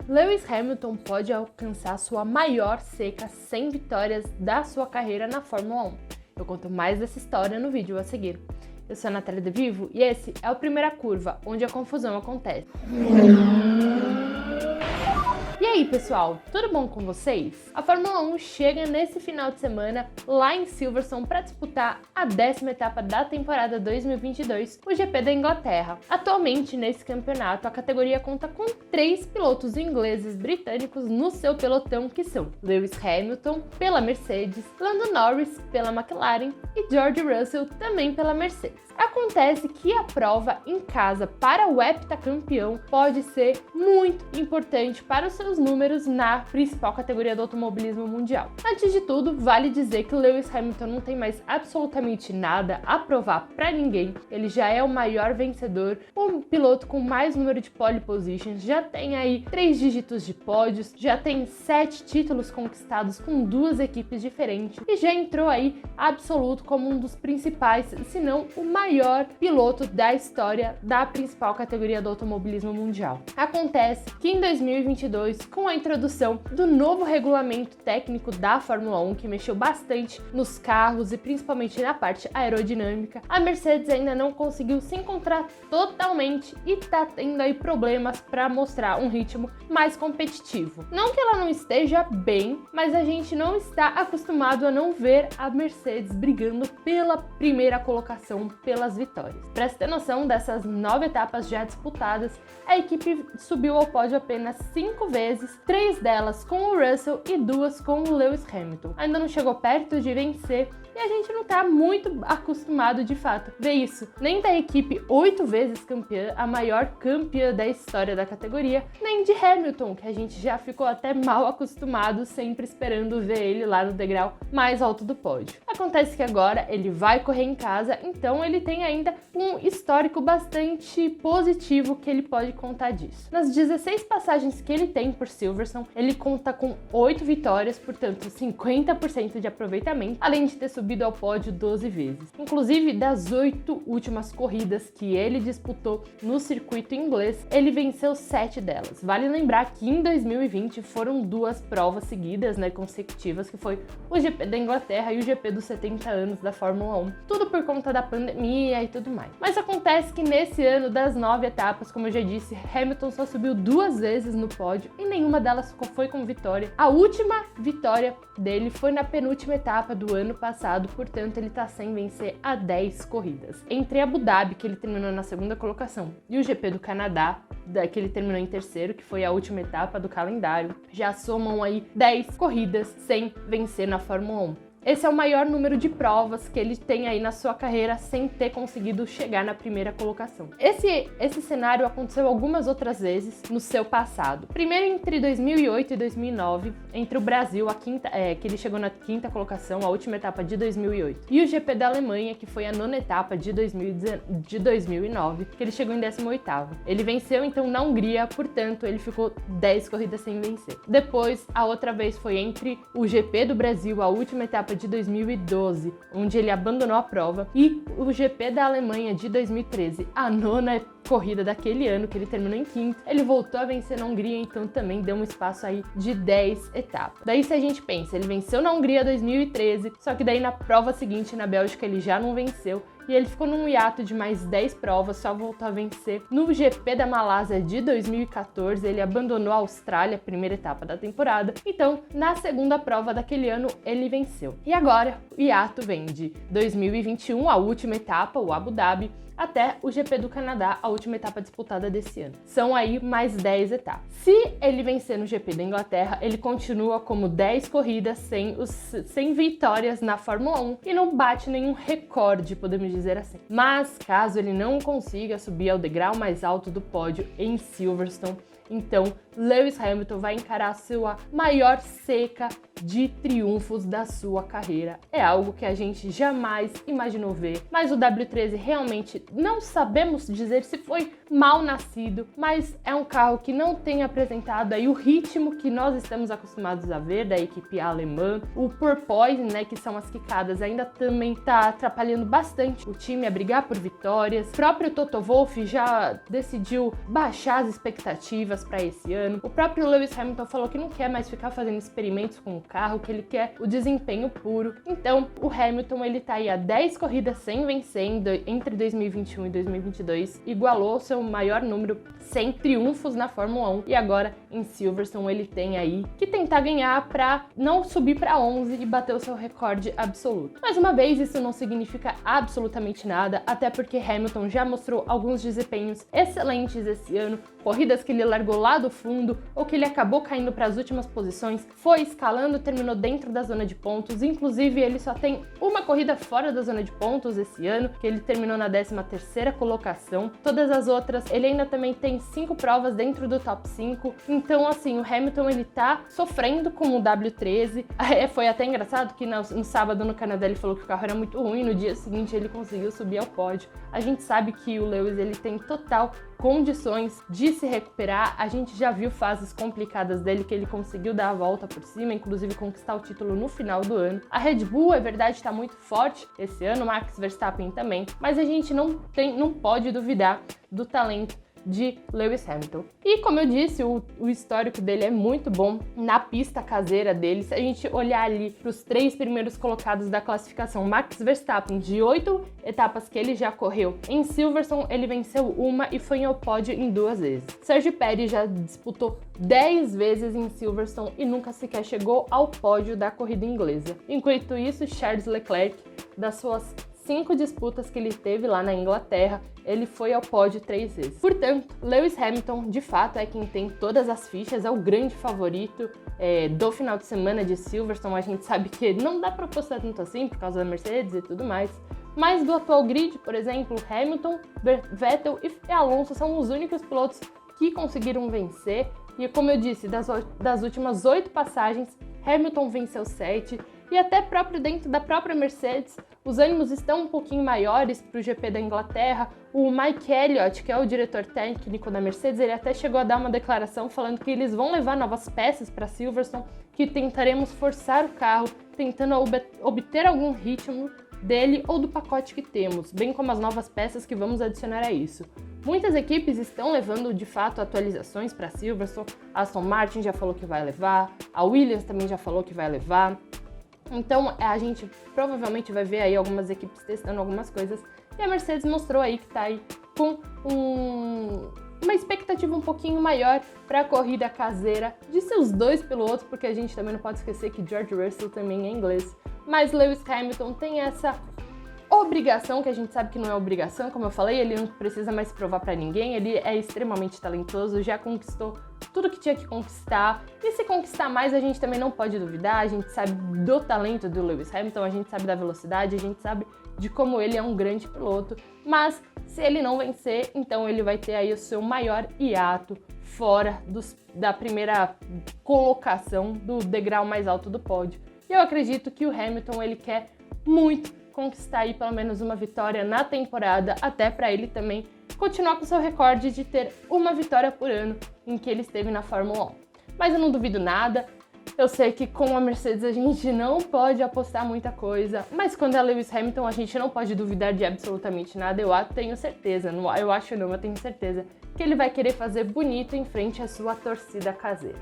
Lewis Hamilton pode alcançar sua maior seca sem vitórias da sua carreira na Fórmula 1. Eu conto mais dessa história no vídeo a seguir. Eu sou a Natália De Vivo e esse é o Primeira Curva, onde a confusão acontece. E aí, pessoal, tudo bom com vocês? A Fórmula 1 chega nesse final de semana lá em Silverstone para disputar a 10ª etapa da temporada 2022, o GP da Inglaterra. Atualmente, nesse campeonato, a categoria conta com 3 pilotos ingleses britânicos no seu pelotão, que são Lewis Hamilton, pela Mercedes, Lando Norris, pela McLaren e George Russell, também pela Mercedes. Acontece que a prova em casa para o heptacampeão pode ser muito importante para os seus números na principal categoria do automobilismo mundial. Antes de tudo, vale dizer que Lewis Hamilton não tem mais absolutamente nada a provar para ninguém. Ele já é o maior vencedor, o piloto com mais número de pole positions, já tem aí 3 dígitos de pódios, já tem 7 títulos conquistados com 2 equipes diferentes e já entrou aí absoluto como um dos principais, se não o maior piloto da história da principal categoria do automobilismo mundial. Acontece que em 2022, com a introdução do novo regulamento técnico da Fórmula 1, que mexeu bastante nos carros e principalmente na parte aerodinâmica, a Mercedes ainda não conseguiu se encontrar totalmente e tá tendo aí problemas para mostrar um ritmo mais competitivo. Não que ela não esteja bem, mas a gente não está acostumado a não ver a Mercedes brigando pela primeira colocação, pelas vitórias. Para você ter noção, dessas 9 etapas já disputadas, a equipe subiu ao pódio apenas 5 vezes, 3 delas com o Russell e 2 com o Lewis Hamilton. Ainda não chegou perto de vencer e a gente não está muito acostumado de fato ver isso. Nem da equipe 8 vezes campeã, a maior campeã da história da categoria, nem de Hamilton, que a gente já ficou até mal acostumado, sempre esperando ver ele lá no degrau mais alto do pódio. Acontece que agora ele vai correr em casa, então ele tem ainda um histórico bastante positivo que ele pode contar disso. Nas 16 passagens que ele tem por Silverstone, ele conta com 8 vitórias, portanto 50% de aproveitamento, além de ter subido ao pódio 12 vezes. Inclusive, das 8 últimas corridas que ele disputou no circuito inglês, ele venceu 7 delas. Vale lembrar que em 2020 foram 2 provas seguidas, consecutivas, que foi o GP da Inglaterra e o GP dos 70 anos da Fórmula 1. Tudo por conta da pandemia e tudo mais. Mas acontece que nesse ano, das 9 etapas, como eu já disse, Hamilton só subiu 2 vezes no pódio e nenhuma delas foi com vitória. A última vitória dele foi na penúltima etapa do ano passado, portanto ele tá sem vencer há 10 corridas. Entre Abu Dhabi, que ele terminou na 2ª colocação, e o GP do Canadá, que ele terminou em 3º, que foi a última etapa do calendário, já somam aí 10 corridas sem vencer na Fórmula 1. Esse é o maior número de provas que ele tem aí na sua carreira sem ter conseguido chegar na primeira colocação. Esse cenário aconteceu algumas outras vezes no seu passado. Primeiro entre 2008 e 2009, entre o Brasil, que ele chegou na 5ª colocação, a última etapa de 2008, e o GP da Alemanha, que foi a 9ª etapa de 2009, que ele chegou em 18º. Ele venceu então na Hungria, portanto ele ficou 10 corridas sem vencer. Depois, a outra vez foi entre o GP do Brasil, a última etapa de 2012, onde ele abandonou a prova, e o GP da Alemanha de 2013, a 9ª corrida daquele ano, que ele terminou em 5º, ele voltou a vencer na Hungria, então também deu um espaço aí de 10 etapas. Daí, se a gente pensa, ele venceu na Hungria 2013, só que daí na prova seguinte, na Bélgica, ele já não venceu, e ele ficou num hiato de mais 10 provas, só voltou a vencer no GP da Malásia de 2014, ele abandonou a Austrália, primeira etapa da temporada, então na 2ª prova daquele ano ele venceu. E agora o hiato vem de 2021, a última etapa, o Abu Dhabi, até o GP do Canadá, a última etapa disputada desse ano. São aí mais 10 etapas. Se ele vencer no GP da Inglaterra, ele continua como 10 corridas sem vitórias na Fórmula 1 e não bate nenhum recorde, podemos dizer assim. Mas caso ele não consiga subir ao degrau mais alto do pódio em Silverstone, então Lewis Hamilton vai encarar a sua maior seca de triunfos da sua carreira. É algo que a gente jamais imaginou ver, mas o W13 realmente não sabemos dizer se foi mal nascido, mas é um carro que não tem apresentado aí o ritmo que nós estamos acostumados a ver da equipe alemã. O porpoise, que são as quicadas, ainda também tá atrapalhando bastante o time a brigar por vitórias. O próprio Toto Wolff já decidiu baixar as expectativas para esse ano. O próprio Lewis Hamilton falou que não quer mais ficar fazendo experimentos com o carro, que ele quer o desempenho puro. Então, o Hamilton, ele tá aí a 10 corridas sem vencer entre 2021 e 2022, igualou seu maior número, 100 triunfos na Fórmula 1, e agora em Silverstone ele tem aí que tentar ganhar para não subir para 11 e bater o seu recorde absoluto. Mais uma vez, isso não significa absolutamente nada, até porque Hamilton já mostrou alguns desempenhos excelentes esse ano, corridas que ele largou lá do fundo ou que ele acabou caindo para as últimas posições, foi escalando, terminou dentro da zona de pontos, inclusive ele só tem uma corrida fora da zona de pontos esse ano, que ele terminou na 13ª colocação. Todas as outras, ele ainda também tem 5 provas dentro do top 5, então assim, o Hamilton ele tá sofrendo com o W13. Foi até engraçado que no sábado no Canadá ele falou que o carro era muito ruim, no dia seguinte ele conseguiu subir ao pódio. A gente sabe que o Lewis ele tem total condições de se recuperar, a gente já viu fases complicadas dele que ele conseguiu dar a volta por cima, inclusive conquistar o título no final do ano. A Red Bull, é verdade, está muito forte esse ano, Max Verstappen também, mas a gente não pode duvidar do talento de Lewis Hamilton. E como eu disse, o histórico dele é muito bom na pista caseira dele. Se a gente olhar ali para os 3 primeiros colocados da classificação, Max Verstappen, de 8 etapas que ele já correu em Silverstone, ele venceu uma e foi ao pódio em 2 vezes. Sergio Pérez já disputou 10 vezes em Silverstone e nunca sequer chegou ao pódio da corrida inglesa. Enquanto isso, Charles Leclerc, das suas 5 disputas que ele teve lá na Inglaterra, ele foi ao pódio 3 vezes. Portanto, Lewis Hamilton, de fato, é quem tem todas as fichas, é o grande favorito do final de semana de Silverstone. A gente sabe que não dá para apostar tanto assim, por causa da Mercedes e tudo mais. Mas do atual grid, por exemplo, Hamilton, Vettel e Alonso são os únicos pilotos que conseguiram vencer. E como eu disse, das últimas 8 passagens, Hamilton venceu 7. E até dentro da própria Mercedes, os ânimos estão um pouquinho maiores para o GP da Inglaterra. O Mike Elliott, que é o diretor técnico da Mercedes, ele até chegou a dar uma declaração falando que eles vão levar novas peças para Silverstone, que tentaremos forçar o carro, tentando obter algum ritmo dele ou do pacote que temos, bem como as novas peças que vamos adicionar a isso. Muitas equipes estão levando, de fato, atualizações para Silverstone. A Aston Martin já falou que vai levar, a Williams também já falou que vai levar. Então, a gente provavelmente vai ver aí algumas equipes testando algumas coisas. E a Mercedes mostrou aí que tá aí com uma expectativa um pouquinho maior para a corrida caseira de seus 2 pilotos, porque a gente também não pode esquecer que George Russell também é inglês. Mas Lewis Hamilton tem essa obrigação, que a gente sabe que não é obrigação, como eu falei, ele não precisa mais se provar para ninguém, ele é extremamente talentoso, já conquistou tudo que tinha que conquistar, e se conquistar mais a gente também não pode duvidar, a gente sabe do talento do Lewis Hamilton, a gente sabe da velocidade, a gente sabe de como ele é um grande piloto, mas se ele não vencer, então ele vai ter aí o seu maior hiato fora da primeira colocação do degrau mais alto do pódio. E eu acredito que o Hamilton, ele quer muito conquistar aí pelo menos uma vitória na temporada, até para ele também continuar com seu recorde de ter uma vitória por ano em que ele esteve na Fórmula 1. Mas eu não duvido nada, eu sei que com a Mercedes a gente não pode apostar muita coisa, mas quando é Lewis Hamilton a gente não pode duvidar de absolutamente nada, eu tenho certeza, eu tenho certeza que ele vai querer fazer bonito em frente à sua torcida caseira.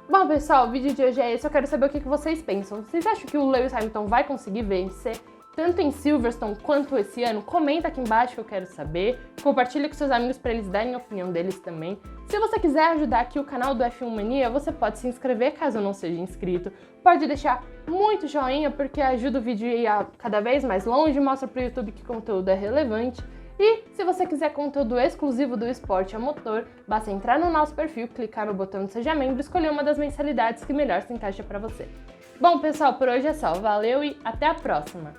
Bom, pessoal, o vídeo de hoje é esse, eu quero saber o que vocês pensam. Vocês acham que o Lewis Hamilton vai conseguir vencer tanto em Silverstone quanto esse ano? Comenta aqui embaixo que eu quero saber. Compartilha com seus amigos para eles darem a opinião deles também. Se você quiser ajudar aqui o canal do F1 Mania, você pode se inscrever caso não seja inscrito. Pode deixar muito joinha porque ajuda o vídeo a ir cada vez mais longe, mostra para o YouTube que o conteúdo é relevante. E se você quiser conteúdo exclusivo do esporte a motor, basta entrar no nosso perfil, clicar no botão de Seja Membro e escolher uma das mensalidades que melhor se encaixa para você. Bom, pessoal, por hoje é só. Valeu e até a próxima!